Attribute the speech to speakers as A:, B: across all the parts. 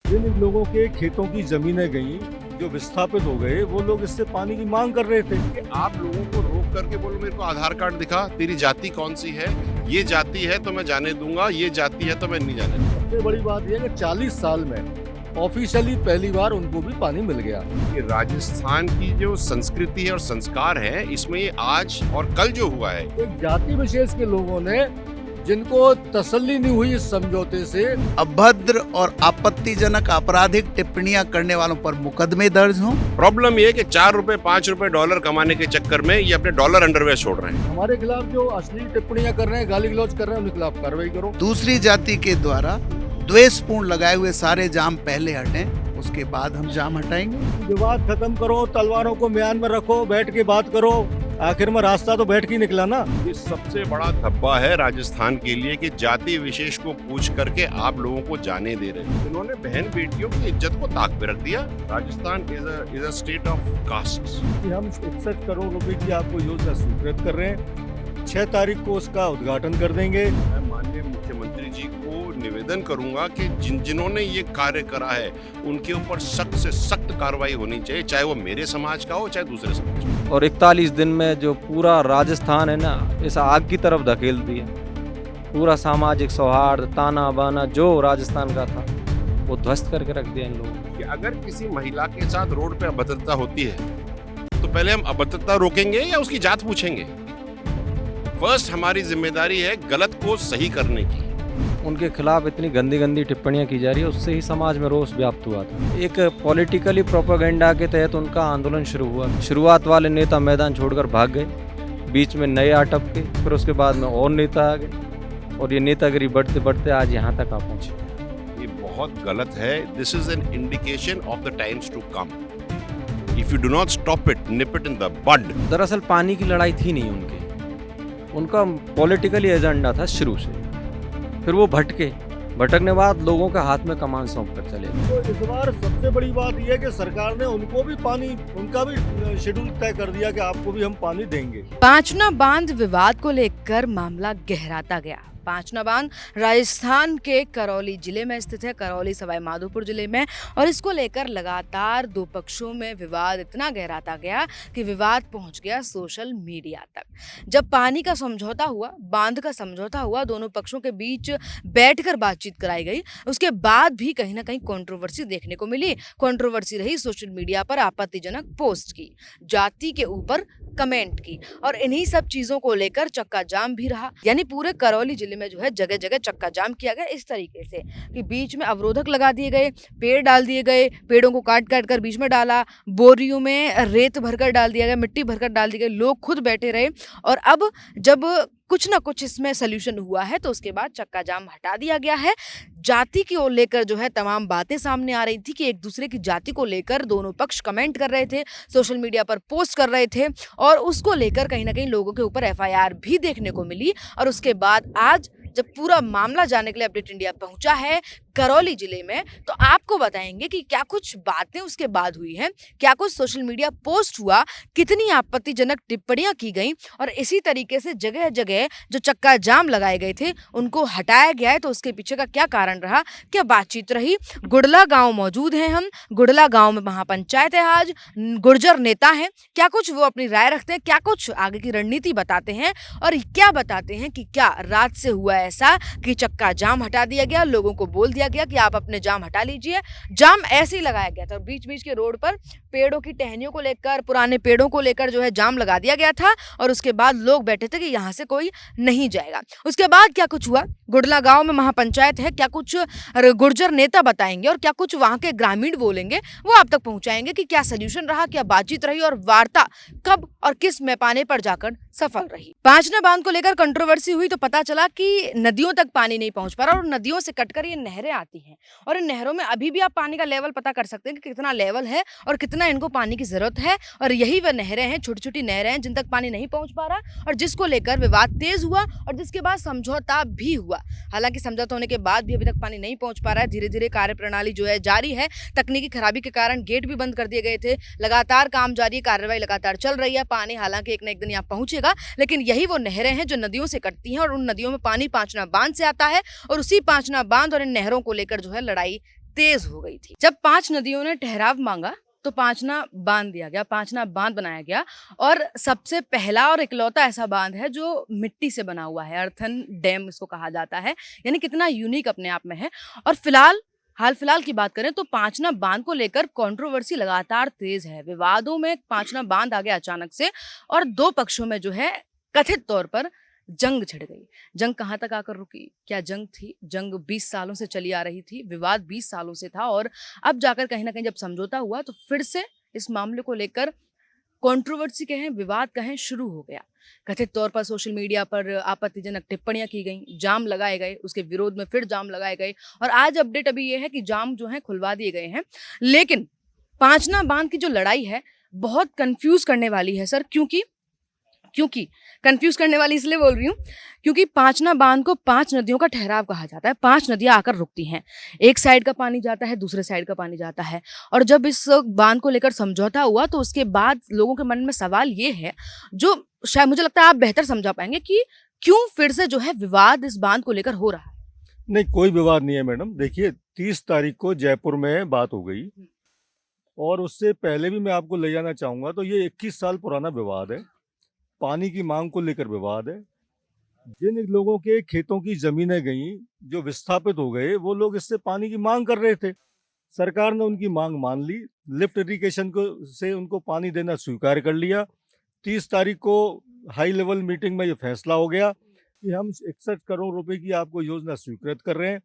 A: जिन लोगों के खेतों की जमीनें गई, जो विस्थापित हो गए, वो लोग इससे पानी की मांग कर रहे थे।
B: कि आप लोगों को रोक करके बोलो मेरे को आधार कार्ड दिखा, तेरी जाति कौन सी है, ये जाति है तो मैं जाने दूंगा, ये जाति है तो मैं नहीं जाने दूंगा।
A: सबसे बड़ी बात यह है कि 40 साल में ऑफिशियली पहली बार उनको भी पानी मिल गया।
B: ये राजस्थान की जो संस्कृति है और संस्कार है, इसमें ये आज और कल जो हुआ है,
A: एक जाति विशेष के लोगों ने, जिनको तसल्ली नहीं हुई इस समझौते से,
C: अभद्र और आपत्तिजनक आपराधिक टिप्पणियां करने वालों पर मुकदमे दर्ज हों।
B: प्रॉब्लम ये है कि 4 रुपए 5 रुपए डॉलर कमाने के चक्कर में ये अपने डॉलर अंडरवेयर छोड़ रहे हैं।
A: हमारे खिलाफ जो अश्लील टिप्पणियां कर रहे हैं, गाली गलौज कर रहे हैं, उनके खिलाफ कार्रवाई करो।
C: दूसरी जाति के द्वारा द्वेषपूर्ण लगाए हुए सारे जाम पहले हटें, उसके बाद हम जाम हटाएंगे।
A: विवाद खत्म करो, तलवारों को म्यान में रखो, बैठ के बात करो। आखिर में रास्ता तो बैठ के निकला ना।
B: ये सबसे बड़ा धब्बा है राजस्थान के लिए कि जाति विशेष को पूछ करके आप लोगों को जाने दे रहे हैं। इन्होंने बहन बेटियों की इज्जत को ताक पे रख दिया। Rajasthan is a state of caste.
A: हम 61 करोड़ रुपए की आपको योजना स्वीकृत कर रहे हैं। 6 तारीख को उसका उद्घाटन कर देंगे।
B: मैं माननीय मुख्यमंत्री जी को निवेदन करूंगा कि जिन्होंने ये कार्य करा है उनके ऊपर सख्त से सख्त कार्रवाई होनी चाहिए, चाहे वो मेरे समाज का हो चाहे दूसरे समाज का।
D: और 41 दिन में जो पूरा राजस्थान है ना, इस आग की तरफ धकेल दिया। पूरा सामाजिक सौहार्द, ताना बाना जो राजस्थान का था, वो ध्वस्त करके रख दिया इन लोगों ने।
B: कि अगर किसी महिला के साथ रोड पे अभद्रता होती है तो पहले हम अभद्रता रोकेंगे या उसकी जात पूछेंगे? फर्स्ट हमारी जिम्मेदारी है गलत को सही करने की।
D: उनके खिलाफ इतनी गंदी गंदी टिप्पणियां की जा रही है, उससे ही समाज में रोष व्याप्त हुआ था। एक पॉलिटिकली प्रोपेगेंडा के तहत उनका आंदोलन शुरू हुआ। शुरुआत वाले नेता मैदान छोड़कर भाग गए, बीच में नए आ टपके, फिर उसके बाद में और नेता आ गए, और ये नेतागिरी बढ़ते बढ़ते आज यहाँ तक आ पहुंचे।
B: ये बहुत गलत है। This is an indication of the times to come. If you do not stop it, nip it in the bud.
D: दरअसल पानी की लड़ाई थी नहीं उनका पॉलिटिकली एजेंडा था शुरू से। फिर वो भटकने बाद लोगों के हाथ में कमान सौंप कर चले गए।
A: तो इस बार सबसे बड़ी बात यह है कि सरकार ने उनको भी पानी, उनका भी शेड्यूल तय कर दिया कि आपको भी हम पानी देंगे।
E: पांचना बांध विवाद को लेकर मामला गहराता गया। पांचना बांध राजस्थान के करौली जिले में स्थित है, करौली सवाई माधोपुर जिले में, और इसको लेकर लगातार दो पक्षों में विवाद इतना गहराता गया कि विवाद पहुंच गया सोशल मीडिया तक। जब पानी का समझौता हुआ, बांध का समझौता हुआ, दोनों पक्षों के बीच बैठकर बातचीत कराई गई, उसके बाद भी कहीं ना कहीं कंट्रोवर्सी देखने को मिली। कंट्रोवर्सी रही सोशल मीडिया पर आपत्तिजनक पोस्ट की, जाति के ऊपर कमेंट की, और इन्हीं सब चीजों को लेकर चक्का जाम भी रहा। यानी पूरे करौली जिले में जो है जगह जगह चक्का जाम किया गया इस तरीके से कि बीच में अवरोधक लगा दिए गए, पेड़ डाल दिए गए, पेड़ों को काट काट कर बीच में डाला, बोरियों में रेत भरकर डाल दिया गया, मिट्टी भरकर डाल दी गई, लोग खुद बैठे रहे। और अब जब कुछ ना कुछ इसमें सोल्यूशन हुआ है तो उसके बाद चक्का जाम हटा दिया गया है। जाति की ओर लेकर जो है तमाम बातें सामने आ रही थी कि एक दूसरे की जाति को लेकर दोनों पक्ष कमेंट कर रहे थे, सोशल मीडिया पर पोस्ट कर रहे थे, और उसको लेकर कहीं ना कहीं लोगों के ऊपर एफआईआर भी देखने को मिली। और उसके बाद आज जब पूरा मामला जानने के लिए अपडेट इंडिया पहुंचा है करौली जिले में, तो आपको बताएंगे कि क्या कुछ बातें उसके बाद हुई हैं, क्या कुछ सोशल मीडिया पोस्ट हुआ, कितनी आपत्तिजनक टिप्पणियां की गई, और इसी तरीके से जगह जगह जो चक्का जाम लगाए गए थे उनको हटाया गया है, तो उसके पीछे का क्या कारण रहा, क्या बातचीत रही। गुड़ला गांव मौजूद हैं हम, गुड़ला गांव में महापंचायत है आज, गुर्जर नेता हैं, क्या कुछ वो अपनी राय रखते हैं, क्या कुछ आगे की रणनीति बताते हैं, और क्या बताते हैं कि क्या रात से हुआ ऐसा कि चक्का जाम हटा दिया गया, लोगों को बोल दिया गया कि आप अपने जाम हटा लीजिए। जाम ऐसे ही लगाया गया था, और बीच बीच के रोड पर पेड़ों की टहनियों को लेकर, पुराने पेड़ों को लेकर जो है जाम लगा दिया गया था, और उसके बाद लोग बैठे थे कि यहाँ से कोई नहीं जाएगा। उसके बाद क्या कुछ हुआ, गुड़ला गांव में महापंचायत है, क्या कुछ गुर्जर नेता बताएंगे और क्या कुछ वहां के ग्रामीण बोलेंगे, वो आप तक पहुंचाएंगे कि क्या सोल्यूशन रहा, क्या बातचीत रही, और वार्ता कब और किस मैपाने पर जाकर सफल रही। पांचना बांध को लेकर कंट्रोवर्सी हुई तो पता चला कि नदियों तक पानी नहीं पहुंच पा रहा, और नदियों से कटकर ये नहरें आती हैं, और इन नहरों में अभी भी आप पानी का लेवल पता कर सकते हैं कि कितना लेवल है और कितना इनको पानी की जरूरत है। और यही वह नहरें हैं, छोटी छोटी नहरें हैं जिन तक पानी नहीं पहुंच पा रहा, और जिसको लेकर विवाद तेज हुआ, और जिसके बाद समझौता भी हुआ। हालांकि समझौता होने के बाद भी अभी तक पानी नहीं पहुंच पा रहा है। धीरे धीरे कार्यप्रणाली जो है जारी है, तकनीकी खराबी के कारण गेट भी बंद कर दिए गए थे, लगातार काम जारी है, कार्रवाई लगातार चल रही है। पानी हालांकि एक न एक दिन यहाँ पहुंचेगा, लेकिन यही वो नहरें हैं जो नदियों से कटती हैं, और उन नदियों में पानी पांचना बांध से आता है, और उसी पांचना बांध और इन नहरों को लेकर जो है लड़ाई तेज हो गई थी। जब 5 नदियों ने ठहराव मांगा तो पांचना बांध दिया गया, पांचना बांध बनाया गया और सबसे पहला और इकलौता ऐसा बांध है जो मिट्टी से बना हुआ है, अर्थन डैम इसको कहा जाता है, यानी कितना यूनिक अपने आप में है। और हाल फिलहाल की बात करें तो पांचना बांध को लेकर कंट्रोवर्सी लगातार तेज है। विवादों में पांचना बांध आ गया अचानक से और दो पक्षों में जो है कथित तौर पर जंग छिड़ गई। जंग कहाँ तक आकर रुकी? क्या जंग थी? जंग 20 सालों से चली आ रही थी, विवाद 20 सालों से था और अब जाकर कहीं ना कहीं जब समझौता हुआ तो फिर से इस मामले को लेकर कंट्रोवर्सी कहें, विवाद कहें, शुरू हो गया। कथित तौर पर सोशल मीडिया पर आपत्तिजनक टिप्पणियां की गई, जाम लगाए गए, उसके विरोध में फिर जाम लगाए गए और आज अपडेट अभी ये है कि जाम जो है खुलवा दिए गए हैं। लेकिन पांचना बांध की जो लड़ाई है बहुत कंफ्यूज करने वाली है सर, क्योंकि कंफ्यूज करने वाली इसलिए बोल रही हूँ क्योंकि पांचना बांध को 5 नदियों का ठहराव कहा जाता है। 5 नदियां आकर रुकती हैं, एक साइड का पानी जाता है, दूसरे साइड का पानी जाता है। और जब इस बांध को लेकर समझौता हुआ तो उसके बाद लोगों के मन में सवाल ये है, जो शायद मुझे लगता है आप बेहतर समझा पाएंगे, कि क्यों फिर से जो है विवाद इस बांध को लेकर हो रहा है।
A: नहीं, कोई विवाद नहीं है मैडम। देखिए 30 तारीख को जयपुर में बात हो गई और उससे पहले भी मैं आपको ले जाना चाहूँगा तो ये 21 साल पुराना विवाद है। पानी की मांग को लेकर विवाद है। जिन लोगों के खेतों की जमीनें गई, जो विस्थापित हो गए, वो लोग इससे पानी की मांग कर रहे थे। सरकार ने उनकी मांग मान ली, लिफ्ट इरिगेशन को से उनको पानी देना स्वीकार कर लिया। 30 तारीख को हाई लेवल मीटिंग में ये फैसला हो गया कि हम 61 करोड़ रुपए की आपको योजना स्वीकृत कर रहे हैं।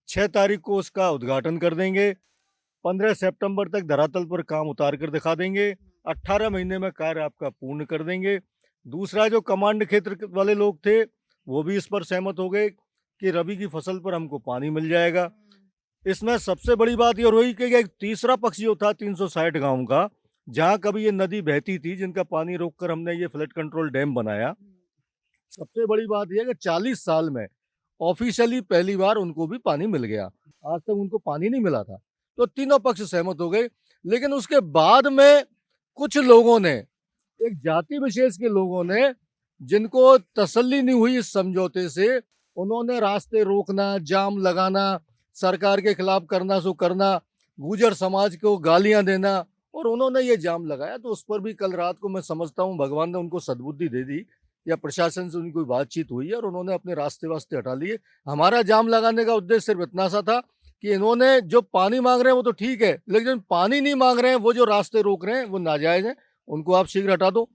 A: 6 तारीख को उसका उद्घाटन कर देंगे। 15 सितंबर तक धरातल पर काम उतार कर दिखा देंगे। 18 महीने में कार्य आपका पूर्ण कर देंगे। दूसरा, जो कमांड क्षेत्र वाले लोग थे वो भी इस पर सहमत हो गए कि रबी की फसल पर हमको पानी मिल जाएगा। इसमें सबसे बड़ी बात ये रही कि एक तीसरा पक्ष जो था 360 गांव का, जहां कभी ये नदी बहती थी, जिनका पानी रोककर हमने ये फ्लड कंट्रोल डैम बनाया। सबसे बड़ी बात यह है कि 40 साल में ऑफिशियली पहली बार उनको भी पानी मिल गया। आज तक उनको पानी नहीं मिला था। तो तीनों पक्ष सहमत हो गए। लेकिन उसके बाद में कुछ लोगों ने, एक जाति विशेष के लोगों ने, जिनको तसल्ली नहीं हुई इस समझौते से, उन्होंने रास्ते रोकना, जाम लगाना, सरकार के खिलाफ करना सो करना, गुर्जर समाज को गालियां देना, और उन्होंने ये जाम लगाया। तो उस पर भी कल रात को मैं समझता हूँ भगवान ने उनको सद्बुद्धि दे दी, या प्रशासन से उनकी कोई बातचीत हुई है और उन्होंने अपने रास्ते वास्ते हटा लिए। हमारा जाम लगाने का उद्देश्य सिर्फ इतना सा था कि इन्होंने जो पानी मांग रहे हैं वो तो ठीक है, लेकिन पानी नहीं मांग रहे हैं, वो जो रास्ते रोक रहे हैं वो नाजायज है, उनको आप शीघ्र हटा दो।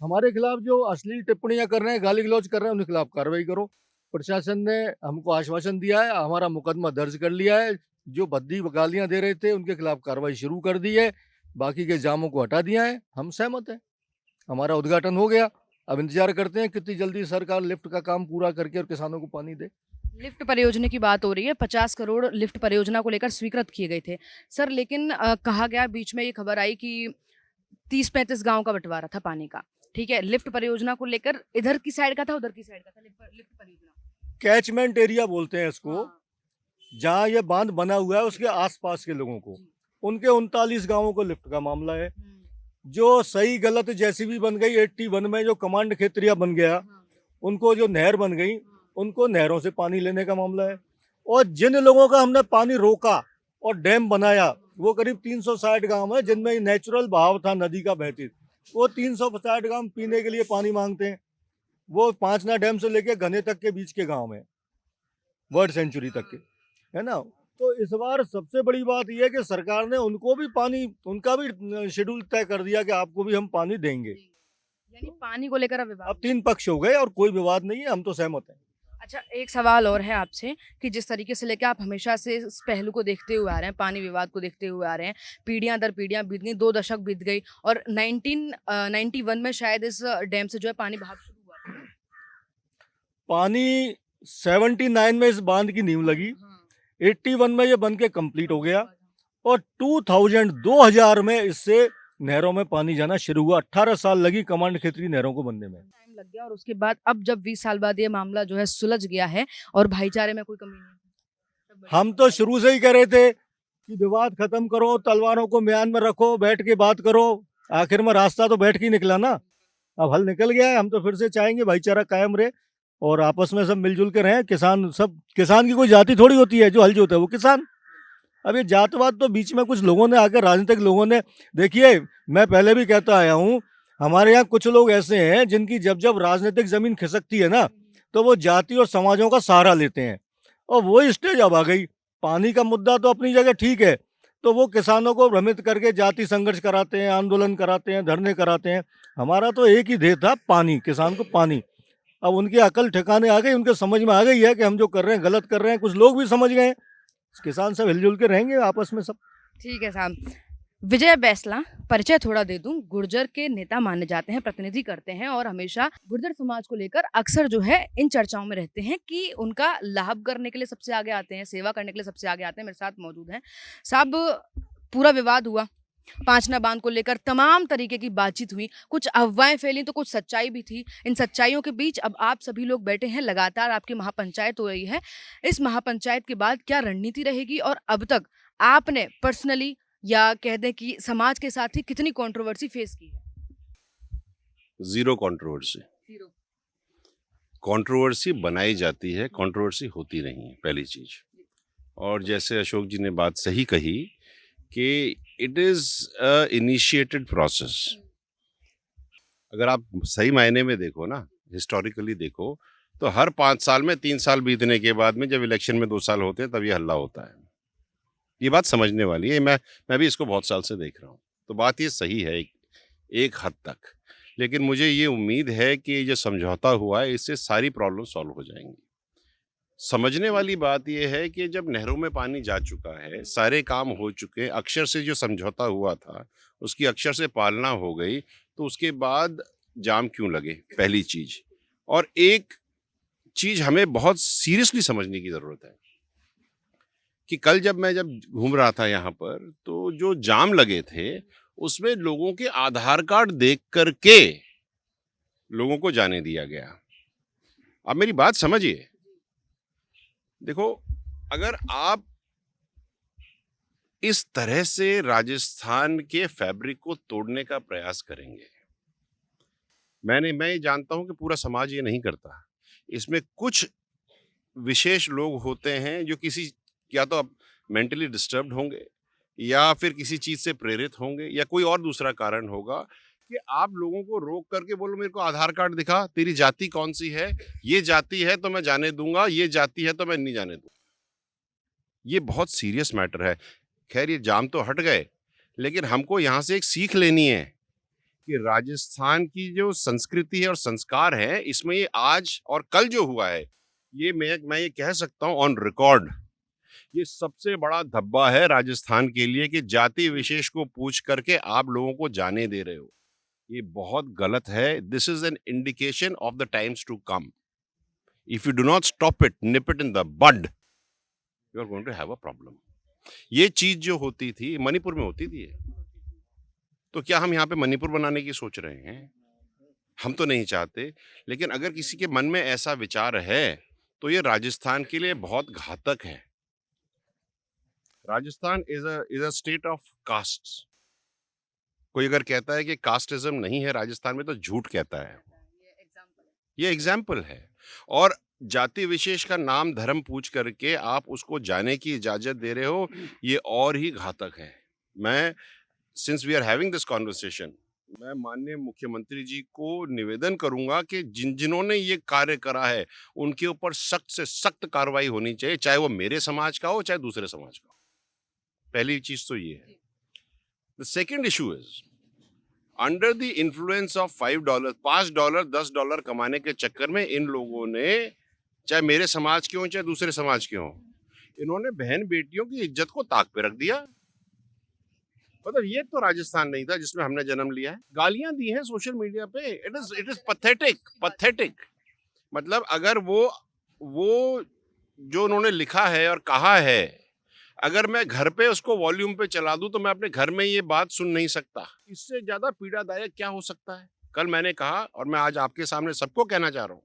A: हमारे खिलाफ जो अश्लील टिप्पणियां कर रहे हैं, गाली गलौज कर रहे हैं, उनके खिलाफ कार्रवाई करो। प्रशासन ने हमको आश्वासन दिया है, हमारा मुकदमा दर्ज कर लिया है। जो भद्दी गालियां दे रहे थे उनके खिलाफ कार्रवाई शुरू कर दी है, बाकी के जामों को हटा दिया है। हम सहमत हैं, हमारा उद्घाटन हो गया। अब इंतजार करते हैं कितनी जल्दी सरकार लिफ्ट का काम पूरा करके और किसानों को पानी दे।
E: लिफ्ट परियोजना की बात हो रही है, 50 करोड़ लिफ्ट परियोजना को लेकर स्वीकृत किए गए थे सर, लेकिन कहा गया, बीच में ये खबर आई कि 30-35 गांव का बंटवारा था पानी का। ठीक है, लिफ्ट परियोजना को लेकर इधर की साइड का था, उधर की साइड का था लिफ्ट परियोजना।
A: कैचमेंट एरिया बोलते हैं इसको,
E: हाँ।
A: जहाँ ये बांध बना हुआ है उसके आसपास के लोगों को, उनके 39 गांवों को लिफ्ट का मामला है। जो सही गलत जैसी भी बन गई, 81 में जो कमांड क्षेत्रीय बन गया, उनको जो नहर बन गई, उनको नहरों से पानी लेने का मामला है। और जिन लोगों का हमने पानी रोका और डैम बनाया, वो करीब 360 गांव है जिनमें नेचुरल बहाव था नदी का बहती। वो 360 गांव पीने के लिए पानी मांगते हैं। वो पांचना डैम से लेके घने तक के बीच के गांव में, वर्ल्ड सेंचुरी तक के, है ना। तो इस बार सबसे बड़ी बात यह है कि सरकार ने उनको भी पानी, उनका भी शेड्यूल तय कर दिया कि आपको भी हम पानी देंगे।
E: यानी पानी को लेकर
A: अब 3 पक्ष हो गए और कोई विवाद नहीं है, हम तो सहमत हैं।
E: अच्छा, एक सवाल और है आपसे कि जिस तरीके से लेकर आप हमेशा से इस पहलू को देखते हुए आ रहे हैं, पानी विवाद को देखते हुए आ रहे हैं, पीढ़ियां दर पीढ़ियां बीत गई, 2 दशक बीत गई और 1991 में शायद इस डैम से जो है पानी बहाव शुरू हुआ था।
A: पानी 79 में इस बांध की नींव लगी, 81 में ये बन के कंप्लीट हो गया और 2000 में इससे नहरों में पानी जाना शुरू हुआ। 18 साल लगी कमांड क्षेत्रीय नहरों को बनने में।
E: टाइम लग गया और उसके बाद अब जब 20 साल बाद ये मामला जो है सुलझ गया है और भाईचारे में कोई कमी नहीं है।
A: हम तो शुरू से ही कह रहे थे कि विवाद खत्म करो, तलवारों को म्यान में रखो, बैठ के बात करो। आखिर में रास्ता तो बैठ के निकला ना, अब हल निकल गया है। हम तो फिर से चाहेंगे भाईचारा कायम रहे और आपस में सब मिलजुल के रहें। किसान की कोई जाति थोड़ी होती है जो हल जोता है वो किसान। अब ये जातवाद तो बीच में कुछ लोगों ने आकर, राजनीतिक लोगों ने, देखिए मैं पहले भी कहता आया हूँ, हमारे यहाँ कुछ लोग ऐसे हैं जिनकी जब जब राजनीतिक जमीन खिसकती है ना, तो वो जाति और समाजों का सहारा लेते हैं, और वो स्टेज अब आ गई। पानी का मुद्दा तो अपनी जगह ठीक है, तो वो किसानों को भ्रमित करके जाति संघर्ष कराते हैं, आंदोलन कराते हैं, धरने कराते हैं। हमारा तो एक ही ध्येय था, पानी, किसान को पानी। अब उनकी अकल ठिकाने आ गई, उनके समझ में आ गई है कि हम जो कर रहे हैं गलत कर रहे हैं। कुछ लोग भी समझ गए हैं, किसान सब हिलजुल के रहेंगे आपस में सब।
E: ठीक है साहब। विजय बैसला, परिचय थोड़ा दे दूं, गुर्जर के नेता माने जाते हैं, प्रतिनिधि करते हैं और हमेशा गुर्जर समाज को लेकर अक्सर जो है इन चर्चाओं में रहते हैं कि उनका लाभ करने के लिए सबसे आगे आते हैं, सेवा करने के लिए सबसे आगे आते हैं। मेरे साथ मौजूद हैं साहब। पूरा विवाद हुआ, पांचना बांध को लेकर तमाम तरीके की बातचीत हुई, कुछ अफवाहें फैली तो कुछ सच्चाई भी थी। इन सच्चाइयों के बीच अब आप सभी लोग बैठे हैं, लगातार आपकी महापंचायत हो रही है। इस महापंचायत के बाद क्या रणनीति रहेगी और अब तक आपने पर्सनली या कह दें कि समाज के साथ ही कितनी कंट्रोवर्सी फेस की है?
B: Zero controversy. कंट्रोवर्सी बनाई जाती है, कंट्रोवर्सी होती नहीं है, पहली चीज। और जैसे अशोक जी ने बात सही कही कि it is a initiated process. अगर आप सही मायने में देखो ना, हिस्टोरिकली देखो, तो हर 5 साल में 3 साल बीतने के बाद में जब इलेक्शन में 2 साल होते हैं तब ये हल्ला होता है। ये बात समझने वाली है। मैं भी इसको बहुत साल से देख रहा हूँ, तो बात ये सही है एक हद तक। लेकिन मुझे ये उम्मीद है कि जो समझौता हुआ है इससे सारी प्रॉब्लम सॉल्व हो जाएंगी। समझने वाली बात यह है कि जब नहरों में पानी जा चुका है, सारे काम हो चुके हैं, अक्षर से जो समझौता हुआ था उसकी अक्षर से पालना हो गई, तो उसके बाद जाम क्यों लगे, पहली चीज। और एक चीज हमें बहुत सीरियसली समझने की जरूरत है कि कल जब मैं घूम रहा था यहाँ पर, तो जो जाम लगे थे उसमें लोगों के आधार कार्ड देख करके लोगों को जाने दिया गया। आप मेरी बात समझिए। देखो, अगर आप इस तरह से राजस्थान के फैब्रिक को तोड़ने का प्रयास करेंगे, मैं ये जानता हूं कि पूरा समाज ये नहीं करता। इसमें कुछ विशेष लोग होते हैं जो किसी, या तो आप मेंटली डिस्टर्ब्ड होंगे या फिर किसी चीज से प्रेरित होंगे या कोई और दूसरा कारण होगा कि आप लोगों को रोक करके बोलो मेरे को आधार कार्ड दिखा, तेरी जाति कौन सी है, ये जाति है तो मैं जाने दूंगा, ये जाति है तो मैं नहीं जाने दूंगा। ये बहुत सीरियस मैटर है। खैर, ये जाम तो हट गए, लेकिन हमको यहाँ से एक सीख लेनी है कि राजस्थान की जो संस्कृति है और संस्कार है, इसमें ये आज और कल जो हुआ है, ये मैं ये कह सकता हूँ ऑन रिकॉर्ड, ये सबसे बड़ा धब्बा है राजस्थान के लिए कि जाति विशेष को पूछ करके आप लोगों को जाने दे रहे हो। ये बहुत गलत है। This is an indication of the times to come. If you do not stop it, nip it in the bud, you are going to have a problem. ये चीज जो होती थी मणिपुर में होती थी, तो क्या हम यहाँ पे मणिपुर बनाने की सोच रहे हैं? हम तो नहीं चाहते, लेकिन अगर किसी के मन में ऐसा विचार है तो ये राजस्थान के लिए बहुत घातक है। Rajasthan is a state of castes. कोई अगर कहता है कि कास्टिज्म नहीं है राजस्थान में तो झूठ कहता है। ये एग्जाम्पल है। और जाति विशेष का नाम धर्म पूछ करके आप उसको जाने की इजाजत दे रहे हो, ये और ही घातक है। मैं, since we are having this conversation, मैं माननीय मुख्यमंत्री जी को निवेदन करूंगा कि जिन्होंने ये कार्य करा है उनके ऊपर सख्त से सख्त कार्रवाई होनी चाहिए, चाहे वो मेरे समाज का हो चाहे दूसरे समाज का हो। पहली चीज तो ये है। The second issue is, under the influence of $5, $5, $10 कमाने के चक्कर में इन लोगों ने, चाहे मेरे समाज के हो चाहे दूसरे समाज के हो, इन्होंने बहन बेटियों की इज्जत को ताक पे रख दिया। मतलब ये तो राजस्थान नहीं था जिसमें हमने जन्म लिया है। गालियां दी हैं सोशल मीडिया पे। It is pathetic. मतलब अगर वो जो उन्होंने लिखा है और कहा है, अगर मैं घर पे उसको वॉल्यूम पे चला दूं तो मैं अपने घर में ये बात सुन नहीं सकता। इससे ज्यादा पीड़ादायक क्या हो सकता है? कल मैंने कहा और मैं आज आपके सामने सबको कहना चाह रहा हूँ,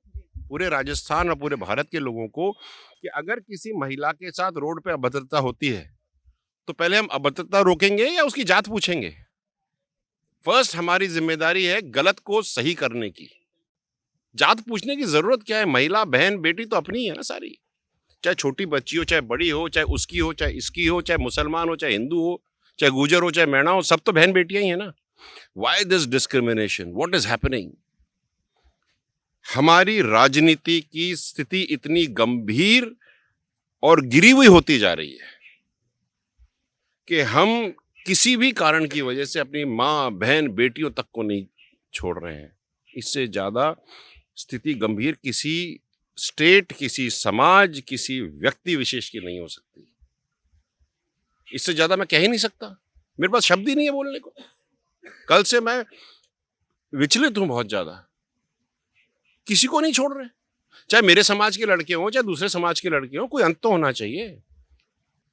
B: पूरे राजस्थान और पूरे भारत के लोगों को, कि अगर किसी महिला के साथ रोड पे अभद्रता होती है तो पहले हम अभद्रता रोकेंगे या उसकी जात पूछेंगे? फर्स्ट हमारी जिम्मेदारी है गलत को सही करने की। जात पूछने की जरूरत क्या है? महिला बहन बेटी तो अपनी है ना सारी। चाहे छोटी बच्ची हो, चाहे बड़ी हो, चाहे उसकी हो, चाहे इसकी हो, चाहे मुसलमान हो, चाहे हिंदू हो, चाहे गुजर हो, चाहे मैणा हो, सब तो बहन बेटियां ही है ना। Why this discrimination, what is happening? हमारी राजनीति की स्थिति इतनी गंभीर और गिरी हुई होती जा रही है कि हम किसी भी कारण की वजह से अपनी माँ, बहन, बेटियों तक को नहीं छोड़ रहे हैं। इससे ज्यादा स्थिति गंभीर किसी स्टेट, किसी समाज, किसी व्यक्ति विशेष की नहीं हो सकती। इससे ज्यादा मैं कह ही नहीं सकता, मेरे पास शब्द ही नहीं है बोलने को। कल से मैं विचलित हूं बहुत ज्यादा। किसी को नहीं छोड़ रहे, चाहे मेरे समाज के लड़के हों, चाहे दूसरे समाज के लड़के हों, कोई अंत तो होना चाहिए।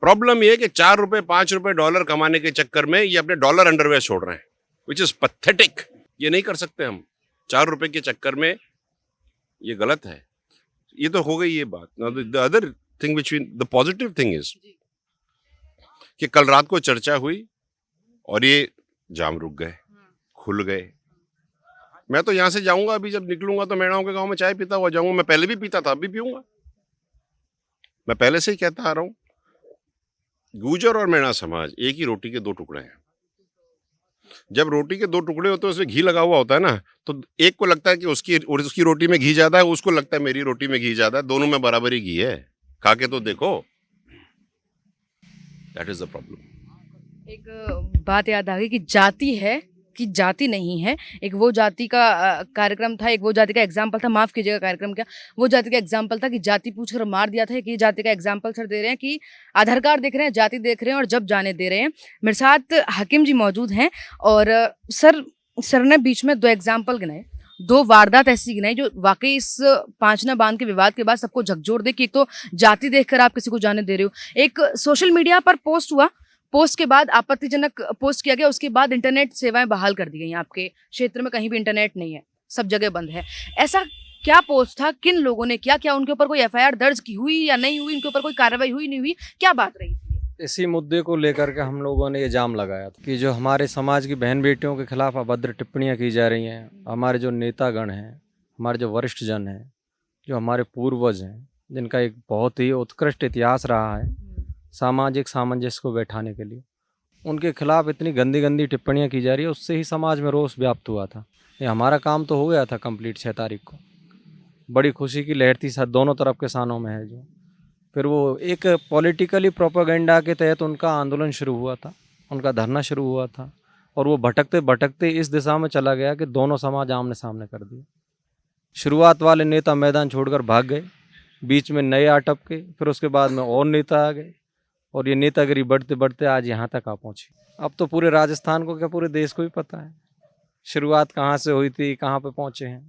B: प्रॉब्लम यह है कि 4 रुपए, 5 रुपए डॉलर कमाने के चक्कर में ये अपने डॉलर अंडरवेयर छोड़ रहे हैं, विच इज पैथेटिक। ये नहीं कर सकते हम 4 रुपए के चक्कर में, ये गलत है। ये तो हो गई ये बात। The other thing which the positive thing is कि कल रात को चर्चा हुई और ये जाम रुक गए, खुल गए। मैं तो यहाँ से जाऊंगा, अभी जब निकलूंगा तो मैणाओं के गांव में चाय पीता हुआ जाऊंगा। मैं पहले भी पीता था, अभी पीऊंगा। मैं पहले से ही कहता आ रहा हूं, गुजर और मैणा समाज एक ही रोटी के 2 टुकड़े हैं। जब रोटी के 2 टुकड़े होते हैं, उसमें घी लगा हुआ होता है ना, तो एक को लगता है कि उसकी रोटी में घी ज्यादा है, उसको लगता है मेरी रोटी में घी ज्यादा है। दोनों में बराबर ही घी है, खा के तो देखो। That is the problem.
E: एक बात याद आ गई कि जाति है कि जाति नहीं है। एक वो जाति का कार्यक्रम था, एक वो जाति का एग्जाम्पल था, माफ कीजिएगा कार्यक्रम क्या, वो जाति का एग्जाम्पल था कि जाति पूछकर मार दिया था। कि जाति का एग्जाम्पल सर दे रहे हैं कि आधार कार्ड देख रहे हैं, जाति देख रहे हैं और जब जाने दे रहे हैं। मेरे साथ हाकिम जी मौजूद हैं और सर ने बीच में 2 एग्जाम्पल गिनाए, 2 वारदात ऐसी गिनाई जो वाकई इस पांचना बांध के विवाद के बाद सबको झकझोर दे कि एक तो जाति देखकर आप किसी को जाने दे रहे हो। एक सोशल मीडिया पर पोस्ट हुआ, पोस्ट के बाद आपत्तिजनक पोस्ट किया गया, उसके बाद इंटरनेट सेवाएं बहाल कर दी गई। आपके क्षेत्र में कहीं भी इंटरनेट नहीं है, सब जगह बंद है। ऐसा क्या पोस्ट था, किन लोगों ने किया, क्या उनके ऊपर कोई एफआईआर दर्ज की हुई या नहीं हुई, उनके ऊपर कोई कार्रवाई हुई नहीं हुई, क्या बात रही थी?
D: इसी मुद्दे को लेकर के हम लोगों ने ये जाम लगाया था कि जो हमारे समाज की बहन बेटियों के खिलाफ अभद्र टिप्पणियां की जा रही हैं। हमारे जो नेतागण हैं, हमारे जो वरिष्ठ जन हैं, जो हमारे पूर्वज हैं, जिनका एक बहुत ही उत्कृष्ट इतिहास रहा है सामाजिक सामंजस्य को बैठाने के लिए, उनके खिलाफ इतनी गंदी गंदी टिप्पणियां की जा रही है। उससे ही समाज में रोष व्याप्त हुआ था। ये हमारा काम तो हो गया था कंप्लीट 6 तारीख को। बड़ी खुशी की लहर थी, दोनों तरफ किसानों में है जो। फिर वो एक पॉलिटिकली प्रोपेगेंडा के तहत उनका आंदोलन शुरू हुआ था, उनका धरना शुरू हुआ था और वो भटकते भटकते इस दिशा में चला गया कि दोनों समाज आमने सामने कर दिए। शुरुआत वाले नेता मैदान छोड़कर भाग गए, बीच में नए आ टपके, फिर उसके बाद में और नेता आ गए और ये नेतागिरी बढ़ते बढ़ते आज यहाँ तक आ पहुँची। अब तो पूरे राजस्थान को क्या पूरे देश को भी पता है शुरुआत कहाँ से हुई थी, कहाँ पे पहुँचे हैं।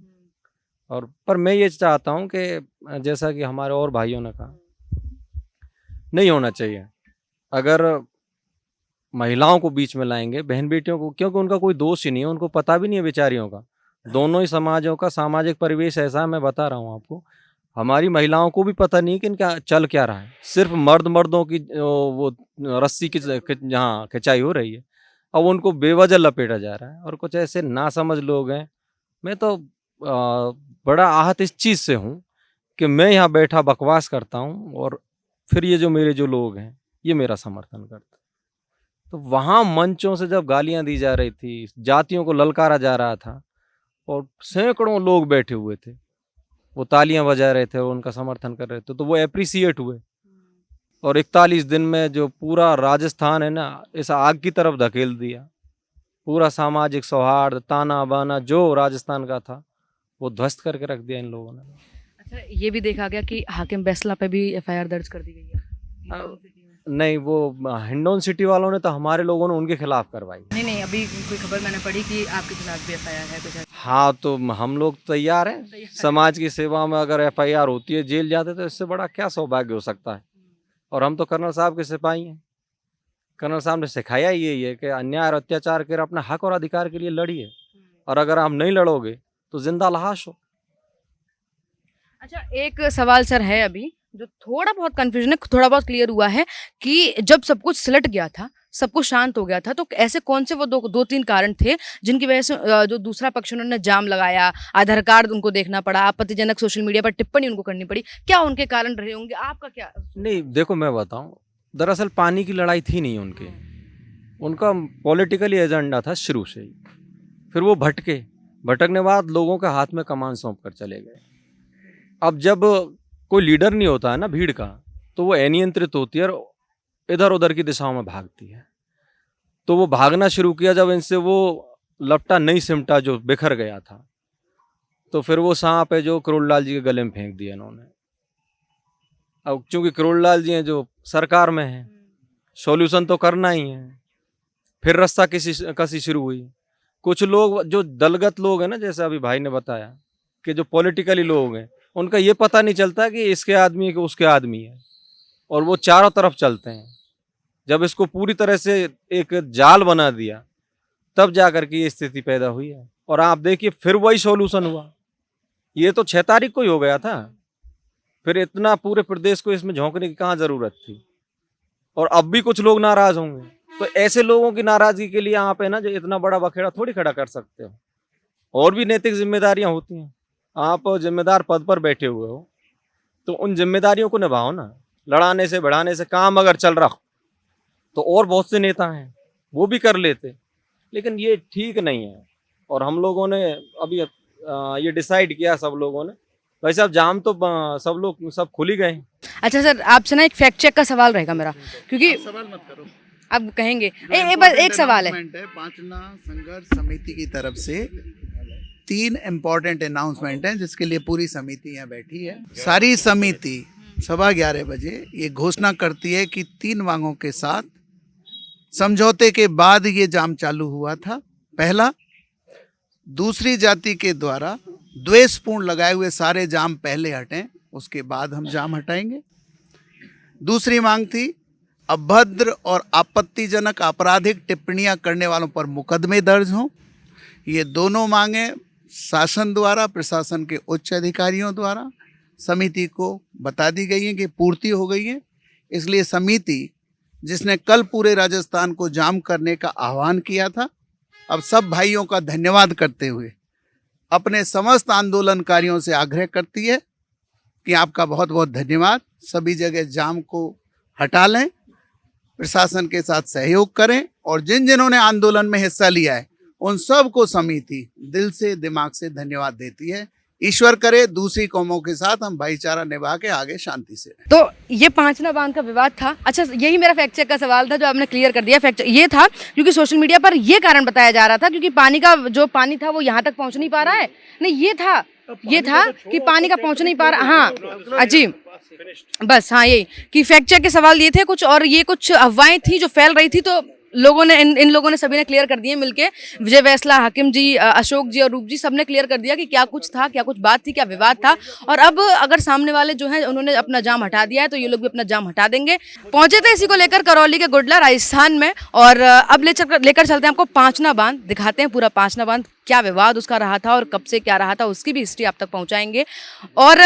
D: और पर मैं ये चाहता हूँ कि जैसा कि हमारे और भाइयों ने कहा, नहीं होना चाहिए। अगर महिलाओं को बीच में लाएंगे, बहन बेटियों को, क्योंकि उनका कोई दोष ही नहीं है, उनको पता भी नहीं है बेचारियों का। दोनों ही समाजों का सामाजिक परिवेश ऐसा है, मैं बता रहा हूँ आपको, हमारी महिलाओं को भी पता नहीं कि इनका चल क्या रहा है। सिर्फ मर्दों की वो रस्सी की जहाँ खिंचाई हो रही है, अब उनको बेवजह लपेटा जा रहा है। और कुछ ऐसे नासमझ लोग हैं। मैं तो बड़ा आहत इस चीज़ से हूँ कि मैं यहाँ बैठा बकवास करता हूँ और फिर ये जो मेरे जो लोग हैं ये मेरा समर्थन करते। तो वहाँ मंचों से जब गालियाँ दी जा रही थी, जातियों को ललकारा जा रहा था और सैकड़ों लोग बैठे हुए थे, वो तालियां बजा रहे थे और उनका समर्थन कर रहे थे, तो वो एप्रिसिएट हुए। और 41 दिन में जो पूरा राजस्थान है ना, इस आग की तरफ धकेल दिया। पूरा सामाजिक सौहार्द, ताना बाना जो राजस्थान का था वो ध्वस्त करके रख दिया इन लोगों ने।
E: अच्छा, ये भी देखा गया कि हाकिम बैसला पे भी एफआईआर दर्ज कर दी गई है।
D: नहीं, वो हिंडौन सिटी वालों ने तो हमारे लोगों ने उनके खिलाफ करवाई।
E: नहीं, अभी कोई खबर मैंने पढ़ी कि आपके खिलाफ भी एफआईआर है कुछ।
D: हाँ, तो हम लोग तैयार हैं। समाज की सेवा में अगर एफआईआर होती है, जेल जाते, तो इससे बड़ा क्या सौभाग्य हो सकता है। और हम तो कर्नल साहब के सिपाही हैं। कर्नल साहब ने सिखाया ही यही है कि अन्याय और अत्याचार के अपने हक और अधिकार के लिए लड़िए, और अगर आप नहीं लड़ोगे तो जिंदा लाश हो।
E: अच्छा, एक सवाल सर है अभी जो थोड़ा बहुत कंफ्यूजन है, थोड़ा बहुत क्लियर हुआ है कि जब सब कुछ सिलट गया था सब कुछ शांत हो गया था। तो ऐसे कौन से वो दो तीन कारण थे जिनकी वजह से जो दूसरा पक्ष उन्होंने जाम लगाया, आधार कार्ड उनको देखना पड़ा, आपत्तिजनक सोशल मीडिया पर टिप्पणी उनको करनी पड़ी, क्या उनके कारण रहे होंगे? आपका क्या?
D: नहीं देखो मैं बताऊं, दरअसल पानी की लड़ाई थी नहीं उनके, उनका पॉलिटिकली एजेंडा था शुरू से ही। फिर वो भटकने बाद लोगों के हाथ में कमान सौंप कर चले गए। अब जब कोई लीडर नहीं होता है ना भीड़ का, तो वो अनियंत्रित होती है और इधर उधर की दिशाओं में भागती है। तो वो भागना शुरू किया जब इनसे वो लपटा नहीं सिमटा जो बिखर गया था, तो फिर वो सांप है जो करोड़लाल जी के गले में फेंक दिया इन्होंने। अब चूंकि करोड़लाल जी हैं जो सरकार में हैं, सॉल्यूशन तो करना ही है। फिर रास्ता कसी शुरू हुई। कुछ लोग जो दलगत लोग हैं ना, जैसे अभी भाई ने बताया कि जो पॉलिटिकली लोग हैं, उनका ये पता नहीं चलता कि इसके आदमी है कि उसके आदमी है, और वो चारों तरफ चलते हैं। जब इसको पूरी तरह से एक जाल बना दिया, तब जाकर के ये स्थिति पैदा हुई है। और आप देखिए फिर वही सॉल्यूशन हुआ। ये तो 6 तारीख को ही हो गया था, फिर इतना पूरे प्रदेश को इसमें झोंकने की कहाँ जरूरत थी? और अब भी कुछ लोग नाराज होंगे, तो ऐसे लोगों की नाराजगी के लिए आप है ना जो इतना बड़ा बखेड़ा थोड़ी खड़ा कर सकते हो। और भी नैतिक जिम्मेदारियां होती हैं। आप जिम्मेदार पद पर बैठे हुए हो, तो उन जिम्मेदारियों को निभाओ ना। लड़ाने से बढ़ाने से काम अगर चल रहा तो और बहुत से नेता हैं वो भी कर लेते, लेकिन ये ठीक नहीं है। और हम लोगों ने अभी ये डिसाइड किया सब लोगों ने। वैसे अब जाम तो सब खुल ही गए।
E: अच्छा सर, आपसे ना एक फैक्ट चेक का सवाल रहेगा मेरा, क्योंकि
C: सवाल मत करो,
E: अब कहेंगे बस एक सवाल है।
C: पांचना संघर्ष समिति की तरफ से 3 इम्पोर्टेंट अनाउंसमेंट हैं जिसके लिए पूरी समिति यहाँ बैठी है। सारी समिति 11:15 बजे ये घोषणा करती है कि 3 मांगों के साथ समझौते के बाद ये जाम चालू हुआ था। पहला, दूसरी जाति के द्वारा द्वेषपूर्ण लगाए हुए सारे जाम पहले हटें, उसके बाद हम जाम हटाएंगे। दूसरी मांग थी अभद्र और आपत्तिजनक आपराधिक टिप्पणियां करने वालों पर मुकदमे दर्ज हों। ये दोनों मांगें शासन द्वारा, प्रशासन के उच्च अधिकारियों द्वारा समिति को बता दी गई हैं कि पूर्ति हो गई है। इसलिए समिति जिसने कल पूरे राजस्थान को जाम करने का आह्वान किया था, अब सब भाइयों का धन्यवाद करते हुए अपने समस्त आंदोलनकारियों से आग्रह करती है कि आपका बहुत बहुत धन्यवाद। सभी जगह जाम को हटा लें, प्रशासन के साथ सहयोग करें, और जिन्होंने आंदोलन में हिस्सा लिया है उन सबको समिति दिल से दिमाग से धन्यवाद देती है। ईश्वर करे दूसरी कौमों के साथ हम भाईचारा निभा के आगे शांति से।
E: तो ये पांचना बांध का विवाद था। अच्छा, यही मेरा फैक्ट चेक का सवाल था जो आपने क्लियर कर दिया। फैक्ट ये था क्योंकि सोशल मीडिया पर ये कारण बताया जा रहा था क्योंकि पानी का जो पानी था वो यहाँ तक पहुँच नहीं पा रहा है। नहीं, ये था कि पानी का पहुँच नहीं पा रहा। हाँ अजीब, बस हाँ यही कि फैक्ट चेक के सवाल ये थे कुछ, और ये कुछ अफवाहें थी जो फैल रही थी। तो लोगों ने इन लोगों ने सभी ने क्लियर कर दिए मिलके, विजय वैसला, हाकिम जी, अशोक जी और रूप जी, सबने क्लियर कर दिया कि क्या कुछ था, क्या कुछ बात थी, क्या विवाद था। और अब अगर सामने वाले जो हैं उन्होंने अपना जाम हटा दिया है तो ये लोग भी अपना जाम हटा देंगे। पहुंचे थे इसी को लेकर करौली के गुडला राजस्थान में, और अब लेकर चलते हैं आपको पांचना बांध, दिखाते हैं पूरा पांचना बांध, क्या विवाद उसका रहा था और कब से क्या रहा था, उसकी भी हिस्ट्री आप तक पहुंचाएंगे। और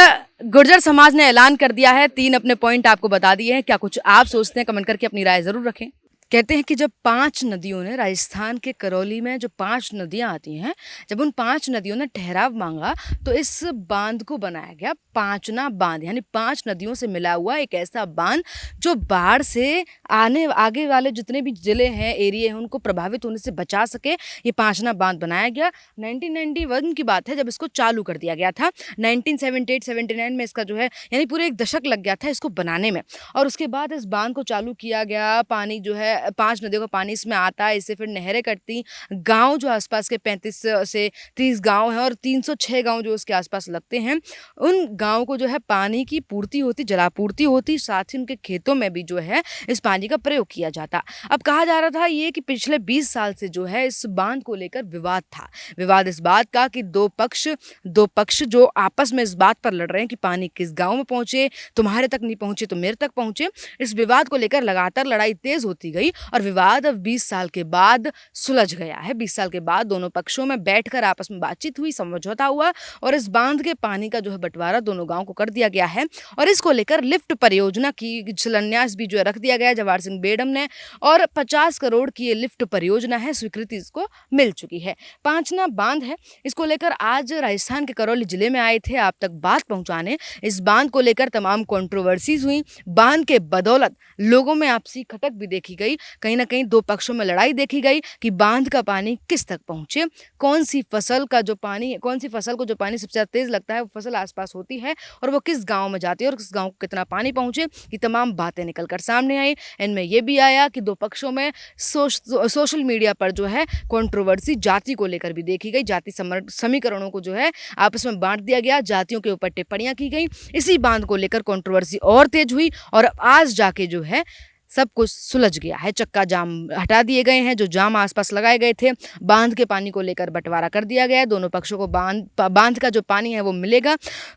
E: गुर्जर समाज ने ऐलान कर दिया है, 3 अपने पॉइंट आपको बता दिए हैं। क्या कुछ आप सोचते हैं, कमेंट करके अपनी राय जरूर रखें। कहते हैं कि जब 5 नदियों ने, राजस्थान के करौली में जो 5 नदियां आती हैं, जब उन 5 नदियों ने ठहराव मांगा तो इस बांध को बनाया गया पांचना बांध, यानी 5 नदियों से मिला हुआ एक ऐसा बांध जो बाढ़ से आगे वाले जितने भी जिले हैं, एरिया हैं, उनको प्रभावित होने से बचा सके। ये पांचना बांध बनाया गया। 1991 की बात है जब इसको चालू कर दिया गया था। 1978-79 में इसका जो है यानी पूरे 1 दशक लग गया था इसको बनाने में, और उसके बाद इस बांध को चालू किया गया। पानी जो है 5 नदियों का पानी इसमें आता है, इससे फिर नहरें कटती। गांव जो आसपास के 35 से 30 गांव हैं और 306 गांव जो उसके आसपास लगते हैं, उन गांव को जो है पानी की पूर्ति होती, जलापूर्ति होती, साथ ही उनके खेतों में भी जो है इस पानी का प्रयोग किया जाता। अब कहा जा रहा था ये कि पिछले 20 साल से जो है इस बांध को लेकर विवाद था। विवाद इस बात का कि दो पक्ष जो आपस में इस बात पर लड़ रहे हैं कि पानी किस गाँव में पहुंचे, तुम्हारे तक नहीं पहुंचे तो मेरे तक पहुंचे। इस विवाद को लेकर लगातार लड़ाई तेज होती गई। हुई और विवाद अब 20 साल के बाद सुलझ गया है। 20 साल के बाद दोनों पक्षों में बैठकर आपस में बातचीत हुई, समझौता हुआ और इस बांध के पानी का जो है बंटवारा दोनों गांव को कर दिया गया है और इसको लेकर लिफ्ट परियोजना की शिलान्यास भी जो है रख दिया गया है जवाहर सिंह बेडम ने और 50 करोड़ की ये लिफ्ट परियोजना है, स्वीकृति इसको मिल चुकी है। पांचना बांध है, इसको लेकर आज राजस्थान के करौली जिले में आए थे आप तक बात पहुंचाने। इस बांध को लेकर तमाम कंट्रोवर्सीज हुई। बांध के बदौलत लोगों में आपसी खटक भी देखी गई, कहीं ना कहीं दो पक्षों में लड़ाई देखी गई कि बांध का पानी किस तक पहुंचे, कौन सी फसल को जो पानी सबसे ज्यादा तेज लगता है वो फसल आसपास होती है और वो किस गांव में जाती है और किस गांव को कितना पानी पहुंचे, ये तमाम बातें निकलकर सामने आई। इनमें यह भी आया कि दो पक्षों में सोशल मीडिया पर जो है कंट्रोवर्सी जाति को लेकर भी देखी गई। जाति समीकरणों को जो है आपस में बांट दिया गया, जातियों के ऊपर टिप्पणियां की गई। इसी बांध को लेकर कंट्रोवर्सी और तेज हुई और आज जाके जो है सब कुछ सुलझ गया है। चक्का जाम हटा दिए गए हैं, जो जाम आसपास लगाए गए थे। बांध के पानी को लेकर बंटवारा कर दिया गया है। दोनों पक्षों को बांध का जो पानी है वो मिलेगा,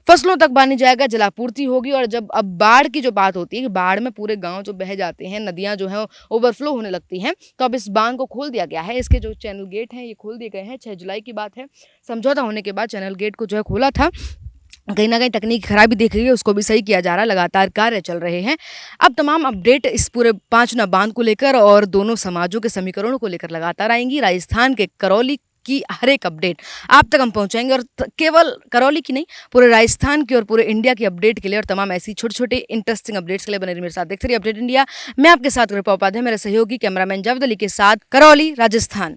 E: फसलों तक पानी जाएगा, जलापूर्ति होगी। और जब अब बाढ़ की जो बात होती है कि बाढ़ में पूरे गांव जो बह जाते हैं, नदियां जो है ओवरफ्लो होने लगती हैं, तो अब इस बांध को खोल दिया गया है। इसके जो चैनल गेट हैं ये खोल दिए गए हैं। 6 जुलाई की बात है, समझौता होने के बाद चैनल गेट को जो है खोला था। कहीं ना कहीं तकनीकी खराबी देख रही है, उसको भी सही किया जा रहा है, लगातार कार्य चल रहे हैं। अब तमाम अपडेट इस पूरे पांचना बांध को लेकर और दोनों समाजों के समीकरणों को लेकर लगातार आएंगी। राजस्थान के करौली की हर एक अपडेट आप तक हम पहुंचाएंगे और केवल करौली की नहीं, पूरे राजस्थान की और पूरे इंडिया की अपडेट के लिए और तमाम ऐसी छोटे छोटे इंटरेस्टिंग अपडेट्स के लिए बने रहिए मेरे साथ। देखते रहिए अपडेट इंडिया। मैं आपके साथ कृपा उपाध्याय, मेरे सहयोगी कैमरामैन जावेद अली के साथ, करौली, राजस्थान।